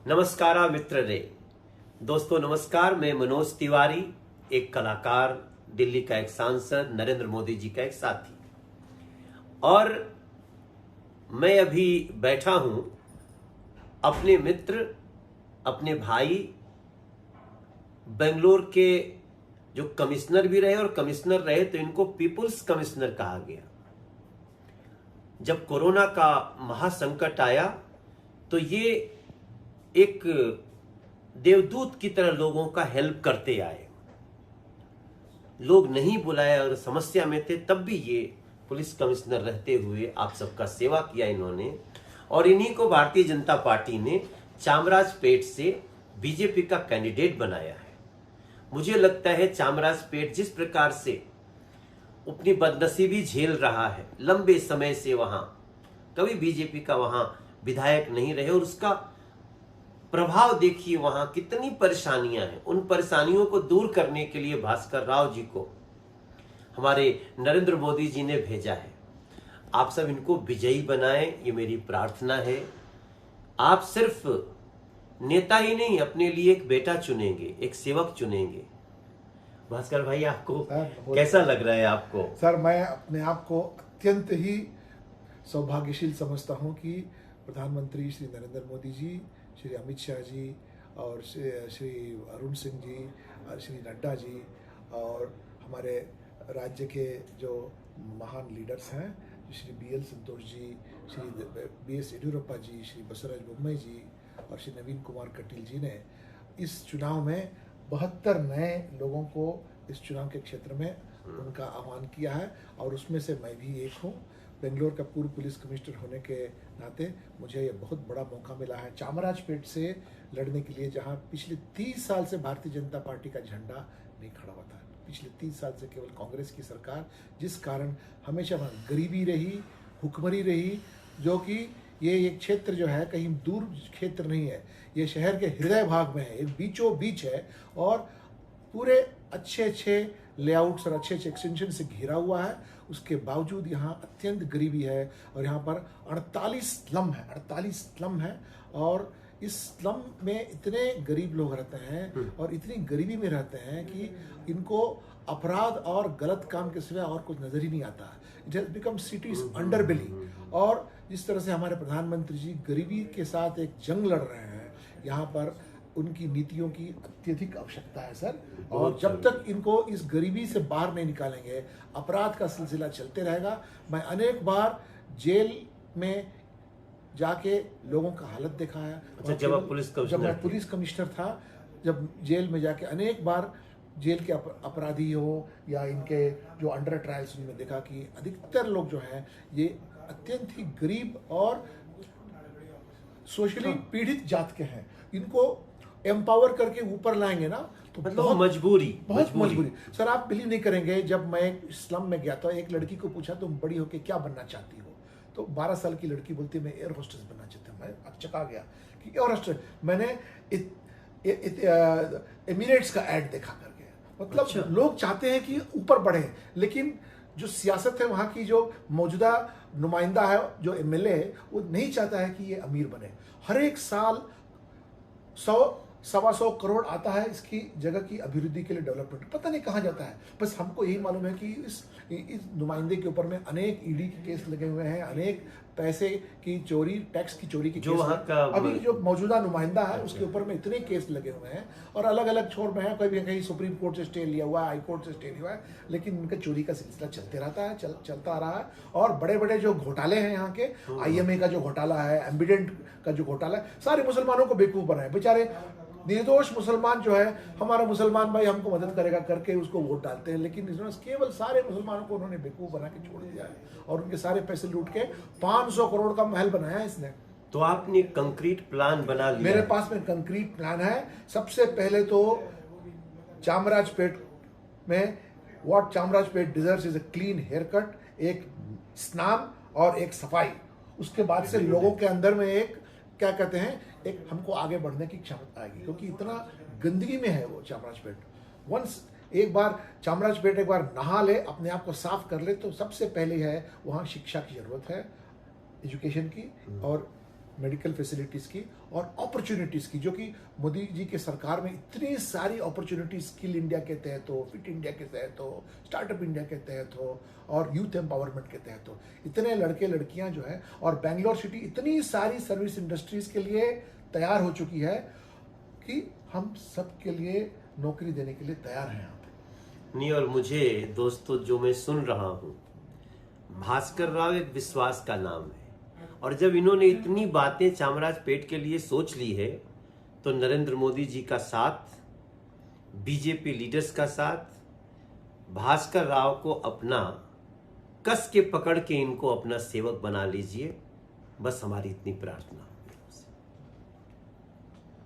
नमस्कारा मित्र रे। दोस्तों नमस्कार, मैं मनोज तिवारी, एक कलाकार, दिल्ली का एक सांसद, नरेंद्र मोदी जी का एक साथी। और मैं अभी बैठा हूं अपने मित्र, अपने भाई, बेंगलोर के जो कमिश्नर भी रहे, और कमिश्नर रहे तो इनको पीपुल्स कमिश्नर कहा गया। जब कोरोना का महासंकट आया तो ये एक देवदूत की तरह लोगों का हेल्प करते आए। लोग नहीं बुलाए और समस्या में थे, तब भी ये पुलिस कमिश्नर रहते हुए आप सबका सेवा किया इन्होंने। और इन्हीं को भारतीय जनता पार्टी ने चामराजपेट से बीजेपी का कैंडिडेट बनाया है। मुझे लगता है चामराजपेट जिस प्रकार से अपनी बदनसीबी झेल रहा है, लंबे समय से वहां कभी बीजेपी का वहां विधायक नहीं रहे, और उसका प्रभाव देखिए वहां कितनी परेशानियां हैं। उन परेशानियों को दूर करने के लिए भास्कर राव जी को हमारे नरेंद्र मोदी जी ने भेजा है। आप सब इनको विजयी बनाएं, ये मेरी प्रार्थना है। आप सिर्फ नेता ही नहीं, अपने लिए एक बेटा चुनेंगे, एक सेवक चुनेंगे। भास्कर भाई, आपको कैसा लग रहा है? आपको सर, मैं अपने आप को अत्यंत ही सौभाग्यशील समझता हूं कि प्रधानमंत्री श्री नरेंद्र मोदी जी, श्री अमित शाह जी और श्री अरुण सिंह जी और श्री नड्डा जी और हमारे राज्य के जो महान लीडर्स हैं, श्री BL संतोष जी, श्री BS येडियुरप्पा जी, श्री बसवराज बोम्मई जी और श्री नवीन कुमार कटील जी ने इस चुनाव में 72 नए लोगों को इस चुनाव के क्षेत्र में उनका आह्वान किया है, और उसमें से मैं भी एक हूँ। बेंगलोर का पूर्व पुलिस कमिश्नर होने के नाते मुझे ये बहुत बड़ा मौका मिला है चामराजपेट से लड़ने के लिए, जहाँ पिछले 30 साल से भारतीय जनता पार्टी का झंडा नहीं खड़ा हुआ था। पिछले 30 साल से केवल कांग्रेस की सरकार, जिस कारण हमेशा वहाँ गरीबी रही, भुखमरी रही, जो कि ये एक क्षेत्र जो है कहीं दूर क्षेत्र नहीं है, ये शहर के हृदय भाग में है, एक बीचों बीच है, और पूरे अच्छे लेआउट्स और अच्छे एक्सटेंशन से घिरा हुआ है। उसके बावजूद यहाँ अत्यंत गरीबी है, और यहाँ पर 48 स्लम है, और इस स्लम में इतने गरीब लोग रहते हैं और इतनी गरीबी में रहते हैं कि इनको अपराध और गलत काम के सिवा और कुछ नजर ही नहीं आता है। It has become cities underbelly. और जिस तरह से हमारे प्रधानमंत्री जी गरीबी के साथ एक जंग लड़ रहे हैं, यहाँ पर उनकी नीतियों की अत्यधिक आवश्यकता है सर। और जब तक इनको इस गरीबी से बाहर नहीं निकालेंगे, अपराध का सिलसिला चलते रहेगा। मैं अनेक बार जेल में जाके लोगों का हालत देखा है। अच्छा, जब मैं पुलिस कमिश्नर था, जब जेल में जाके अनेक बार जेल के अपराधी हो या इनके जो अंडर ट्रायल्स, उनमें देखा कि अधिकतर लोग जो हैं ये अत्यंत ही गरीब और सोशली पीड़ित जात के हैं। इनको एम्पावर करके ऊपर लाएंगे ना तो मतलब मजबूरी। सर, आप बिलीव नहीं करेंगे, जब मैं स्लम में गया था, एक लड़की को पूछा तुम बड़ी होके क्या बनना चाहती हो, तो 12 साल की लड़की बोलती है मैं एयर होस्टेस बनना चाहती हूँ। मैं चका गया कि एयर होस्टेस। मैंने एमिरेट्स का ऐड देखा करके, मतलब अच्छा। लोग चाहते हैं कि ऊपर बढ़े, लेकिन जो सियासत है वहाँ की, जो मौजूदा नुमाइंदा है, जो MLA है, वो नहीं चाहता है कि ये अमीर बने। हर एक साल 100-125 करोड़ आता है इसकी जगह की अभिवृद्धि के लिए, डेवलपमेंट, पता नहीं कहाँ जाता है। बस हमको यही मालूम है कि इस नुमाइंदे के ऊपर में अनेक ED के केस लगे हुए हैं, अनेक पैसे की चोरी, टैक्स की चोरी की जो केस वहाँ का अभी जो मौजूदा नुमाइंदा है उसके ऊपर में इतने केस लगे हुए हैं, और अलग अलग छोर में है। कहीं सुप्रीम कोर्ट से स्टे लिया हुआ है, हाई कोर्ट से स्टे लिया हुआ है, लेकिन उनका चोरी का सिलसिला चलते रहता है, चलता आ रहा है। और बड़े बड़े जो घोटाले हैं यहाँ के, IMA का जो घोटाला है, एम्बिडेंट का जो घोटाला है, सारे मुसलमानों को बेवकूफ बनाए। बेचारे निर्दोष मुसलमान जो है, हमारा मुसलमान भाई हमको मदद करेगा करके उसको वोट डालते हैं, लेकिन इन्होंने केवल सारे मुसलमानों को उन्होंने बेवकूफ बना के छोड़ दिया है, और उनके सारे पैसे लूट के 500 करोड़ का महल बनाया है इसने। तो आपने कंक्रीट प्लान बना लिया? मेरे पास में कंक्रीट प्लान है। सबसे पहले तो चामराजपेट में what Chamarajpet deserves is a clean hair cut, एक स्नान और एक सफाई। उसके बाद से लोगों के अंदर में एक क्या कहते हैं, एक हमको आगे बढ़ने की क्षमता आएगी, क्योंकि इतना गंदगी में है वो चामराजपेट। वंस एक बार चामराजपेट एक बार नहा ले, अपने आप को साफ कर ले, तो सबसे पहले है वहाँ शिक्षा की जरूरत है, एजुकेशन की। और मेडिकल फैसिलिटीज़ की और अपॉर्चुनिटीज़ की, जो कि मोदी जी के सरकार में इतनी सारी अपॉर्चुनिटीज स्किल इंडिया के तहत हो, फिट इंडिया के तहत हो, स्टार्टअप इंडिया के तहत हो और यूथ एम्पावरमेंट के तहत हो, इतने लड़के लड़कियां जो है, और बेंगलोर सिटी इतनी सारी सर्विस इंडस्ट्रीज के लिए तैयार हो चुकी है कि हम सब के लिए नौकरी देने के लिए तैयार हैं यहाँ पे। नहीं, और मुझे दोस्तों जो मैं सुन रहा हूँ, भास्कर राव एक विश्वास का नाम है, और जब इन्होंने इतनी बातें चामराजपेट के लिए सोच ली है तो नरेंद्र मोदी जी का साथ, बीजेपी लीडर्स का साथ, भास्कर राव को अपना कस के पकड़ के इनको अपना सेवक बना लीजिए, बस हमारी इतनी प्रार्थना।